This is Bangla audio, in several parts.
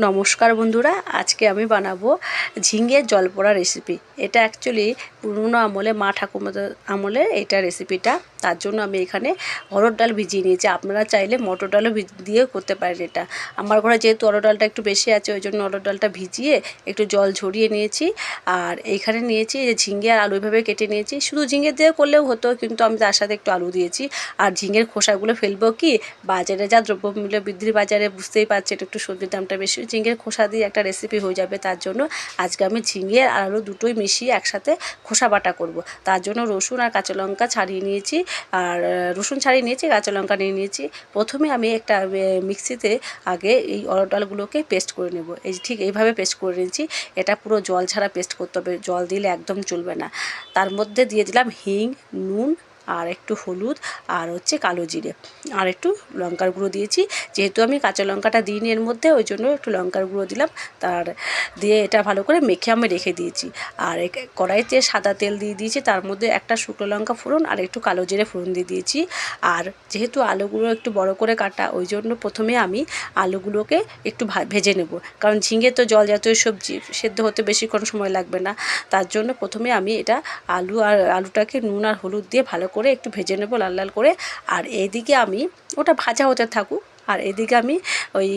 নমস্কার বন্ধুরা, আজকে আমি বানাবো ঝিঙের জলপোড়া রেসিপি। এটা অ্যাকচুয়ালি পুরনো আমলে মা ঠাকুমাদের আমলে এটা রেসিপিটা। তার জন্য আমি এখানে অরহর ডাল ভিজিয়ে নিয়েছি। আপনারা চাইলে মটর ডালও দিয়েও করতে পারেন এটা। আমার ঘরে যেহেতু অরহর ডালটা একটু বেশি আছে, ওই জন্য অরহর ডালটা ভিজিয়ে একটু জল ঝরিয়ে নিয়েছি। আর এইখানে নিয়েছি যে ঝিঙে আর আলু এভাবে কেটে নিয়েছি। শুধু ঝিঙে দিয়ে করলেও হতো, কিন্তু আমি তার সাথে একটু আলু দিয়েছি। আর ঝিঙের খোসাগুলো ফেলবো কি, বাজারে যা দ্রব্যমূল্য বৃদ্ধির বাজারে বুঝতেই পারছেন, একটু সবজির দামটা বেশি, ঝিঙের খোসা দিয়ে একটা রেসিপি হয়ে যাবে। তার জন্য আজকে আমি ঝিঙে আর আলু দুটোই মিশিয়ে একসাথে খোসা বাটা করব। তার জন্য রসুন আর কাঁচা লঙ্কা ছাড়িয়ে নিয়েছি, আর রসুন ছাড়িয়ে নিয়েছি, কাঁচা লঙ্কা নিয়ে নিয়েছি। প্রথমে আমি একটা মিক্সিতে আগে এই অরহর ডালগুলোকে পেস্ট করে নেব। এই ঠিক এইভাবে পেস্ট করে নিয়েছি। এটা পুরো জল ছাড়া পেস্ট করতে হবে, জল দিলে একদম চলবে না। তার মধ্যে দিয়ে দিলাম হিং, নুন আর একটু হলুদ আর কালো জিরে আর একটু লঙ্কার গুঁড়ো দিয়েছি। যেহেতু আমি কাঁচা লঙ্কাটা দিইনি এর মধ্যে, ওই জন্য একটু লঙ্কার গুঁড়ো দিলাম। তার দিয়ে এটা ভালো করে মেখে আমি রেখে দিয়েছি। আর কড়াইতে সাদা তেল দিয়ে দিয়েছি, তার মধ্যে একটা শুকনো লঙ্কা ফোড়ন আর একটু কালো জিরে ফোড়ন দিয়ে দিয়েছি। আর যেহেতু আলুগুলো একটু বড় করে কাটা, ওই জন্য প্রথমে আমি আলুগুলোকে একটু ভেজে নেব, কারণ ঝিঙে তো জল জাতীয় সবজি, সেদ্ধ হতে বেশিক্ষণ সময় লাগবে না। তার জন্য প্রথমে আমি এটা আলুটাকে নুন আর হলুদ দিয়ে ভালো করে একটু ভেজে নেব লাল লাল করে। আর এইদিকে আমি ওটা ভাজা হতে থাকুক, আর এদিকে আমি ওই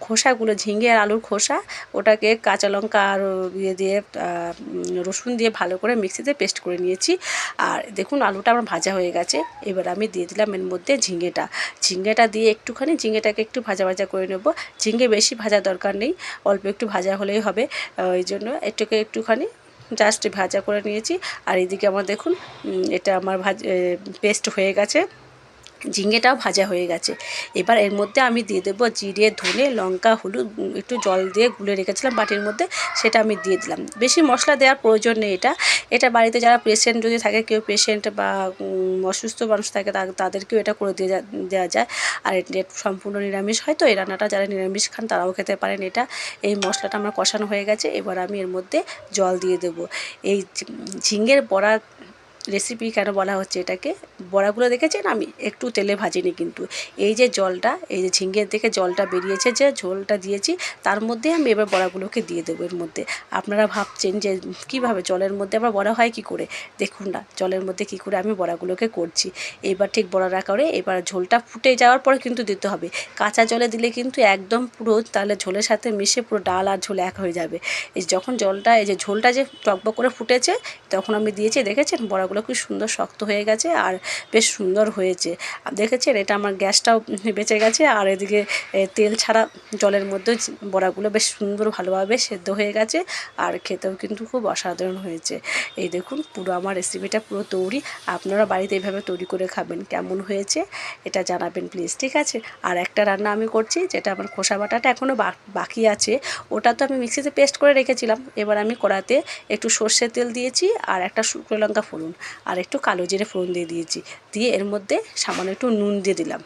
খোসাগুলো, ঝিঙে আর আলুর খোসা, ওটাকে কাঁচা লঙ্কা আর ইয়ে দিয়ে রসুন দিয়ে ভালো করে মিক্সিতে পেস্ট করে নিয়েছি। আর দেখুন আলুটা আমার ভাজা হয়ে গেছে। এবার আমি দিয়ে দিলাম এর মধ্যে ঝিঙেটা দিয়ে একটুখানি ঝিঙেটাকে একটু ভাজা ভাজা করে নেব। ঝিঙে বেশি ভাজা দরকার নেই, অল্প একটু ভাজা হলেই হবে। ওই জন্য একটুখানি জাস্ট ভাজা করে নিয়েছি। আর এদিকে আমার দেখুন এটা আমার পেস্ট হয়ে গেছে, ঝিঙেটাও ভাজা হয়ে গেছে। এবার এর মধ্যে আমি দিয়ে দেবো জিরে, ধনে, লঙ্কা, হলুদ, একটু জল দিয়ে গুলে রেখেছিলাম বাটির মধ্যে, সেটা আমি দিয়ে দিলাম। বেশি মশলা দেওয়ার প্রয়োজন নেই। এটা বাড়িতে যারা পেশেন্ট যদি থাকে, কেউ পেশেন্ট বা অসুস্থ মানুষ থাকে, তাদেরকেও এটা করে দেওয়া যায়। আর এটা সম্পূর্ণ নিরামিষ হয়, তো এই রান্নাটা যারা নিরামিষ খান তারাও খেতে পারেন এটা। এই মশলাটা আমার কষানো হয়ে গেছে। এবার আমি এর মধ্যে জল দিয়ে দেবো। এই ঝিঙের বড়া রেসিপি কেন বলা হচ্ছে এটাকে, বড়াগুলো দেখেছেন আমি একটু তেলে ভাজিনি, কিন্তু এই যে জলটা, এই যে ঝিঙের থেকে জলটা বেরিয়েছে, যে ঝোলটা দিয়েছি, তার মধ্যে আমি এবার বড়াগুলোকে দিয়ে দেবো এর মধ্যে। আপনারা ভাবছেন যে কীভাবে জলের মধ্যে আবার বড়া হয় কী করে, দেখুন না জলের মধ্যে কী করে আমি বড়াগুলোকে করছি। এবার ঠিক বড়াটা করে এবার ঝোলটা ফুটে যাওয়ার পরে কিন্তু দিতে হবে। কাঁচা জলে দিলে কিন্তু একদম পুরো তাহলে ঝোলের সাথে মিশে পুরো ডাল আর ঝোল এক হয়ে যাবে। এই যখন জলটা, এই যে ঝোলটা যে টকবক করে ফুটেছে, তখন আমি দিয়েছি, দেখেছেন বড়াগুলো খুব সুন্দর শক্ত হয়ে গেছে আর বেশ সুন্দর হয়েছে। দেখেছেন এটা আমার গ্যাসটাও বেঁচে গেছে। আর এদিকে তেল ছাড়া জলের মধ্যে বড়াগুলো বেশ সুন্দর ভালোভাবে সেদ্ধ হয়ে গেছে, আর খেতেও কিন্তু খুব অসাধারণ হয়েছে। এই দেখুন পুরো আমার রেসিপিটা পুরো তৈরি। আপনারা বাড়িতে এইভাবে তৈরি করে খাবেন, কেমন হয়েছে এটা জানাবেন প্লিজ, ঠিক আছে? আর একটা রান্না আমি করছি, যেটা আমার খোসা বাটাটা এখনও বাকি আছে, ওটা তো আমি মিক্সিতে পেস্ট করে রেখেছিলাম। এবার আমি কড়াতে একটু সর্ষের তেল দিয়েছি, আর একটা শুকনো লঙ্কা ফোড়ন আর একটু কালো জিরে ফোড়ন দিয়ে দিয়েছি। দিয়ে এর মধ্যে সামান্য একটু নুন দিয়ে দিলাম।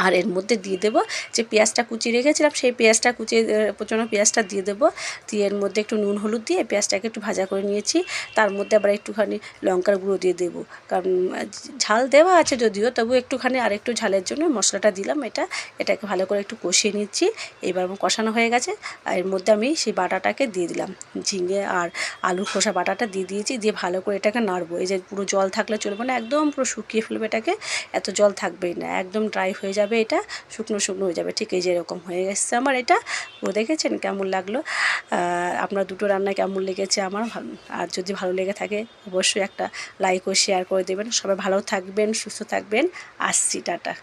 আর এর মধ্যে দিয়ে দেবো যে পেঁয়াজটা কুচিয়ে রেখেছিলাম, সেই পেঁয়াজটা কুচিয়ে কুচানো পেঁয়াজটা দিয়ে দেবো। দিয়ে এর মধ্যে একটু নুন হলুদ দিয়ে পেঁয়াজটাকে একটু ভাজা করে নিয়েছি। তার মধ্যে আবার একটুখানি লঙ্কার গুঁড়ো দিয়ে দেবো, কারণ ঝাল দেওয়া আছে যদিও, তবু একটুখানি আর একটু ঝালের জন্য মশলাটা দিলাম। এটাকে ভালো করে একটু কষিয়ে নিচ্ছি। এবার আমার কষানো হয়ে গেছে। আর এর মধ্যে আমি সেই বাটাটাকে দিয়ে দিলাম, ঝিঙে আর আলুর খোসা বাটাটা দিয়ে দিয়েছি। দিয়ে ভালো করে এটাকে নাড়বো। এই যে পুরো জল থাকলে চলবে না, একদম পুরো শুকিয়ে ফেলবে এটাকে, এত জল থাকবেই না, একদম ড্রাই হয়ে যাবে, এটা শুকনো শুকনো হয়ে যাবে। ঠিক এই যে এরকম হয়ে গেছে আমার এটা। ও দেখেছেন কেমন লাগলো? আপনার দুটো রান্না কেমন লেগেছে আমার, আর যদি ভালো লেগে থাকে অবশ্যই একটা লাইক ও শেয়ার করে দেবেন। সবাই ভালো থাকবেন, সুস্থ থাকবেন। আসছি, টাটা।